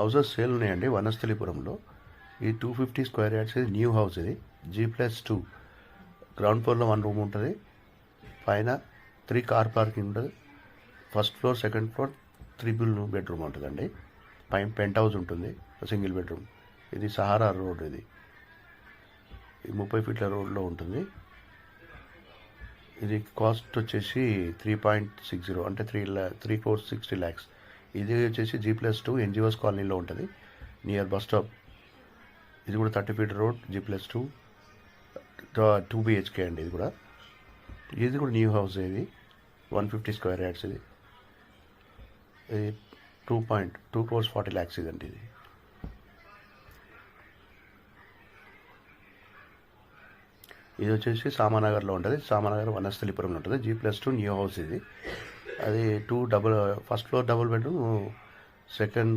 Houses sale ఉన్నాయండి వనస్థలిపురంలో. ఈ 250 square yards ఇది న్యూ హౌస్. ఇది G+2 గ్రౌండ్ ఫ్లోర్లో 1 రూమ్ ఉంటుంది. పైన 3 కార్ పార్కింగ్ ఉంటుంది. First floor second floor 3 bedroom ఉంటుందండి. పైన పెంట్ హౌస్ ఉంటుంది, సింగిల్ బెడ్రూమ్. ఇది సహారా రోడ్. ఇది 30 ఫీట్ల రోడ్లో ఉంటుంది. ఇది కాస్ట్ వచ్చేసి 3.60 అంటే 3,60 lakhs. ఇది వచ్చేసి G+2 NGOs కాలనీలో ఉంటుంది, నియర్ బస్ స్టాప్. ఇది కూడా 30 ఫీట్ రోడ్, G+2 2 BHK అండి. ఇది కూడా న్యూ హౌస్. ఇది 150 స్క్వేర్ యార్డ్స్. ఇది 2 crores 40 lakhs ఇదండి. ఇది వచ్చేసి సామానగర్లో ఉంటుంది. సామానగర్ వనస్థలిపురంలో ఉంటుంది. G+2 new house. ఇది అది first floor double bedroom, second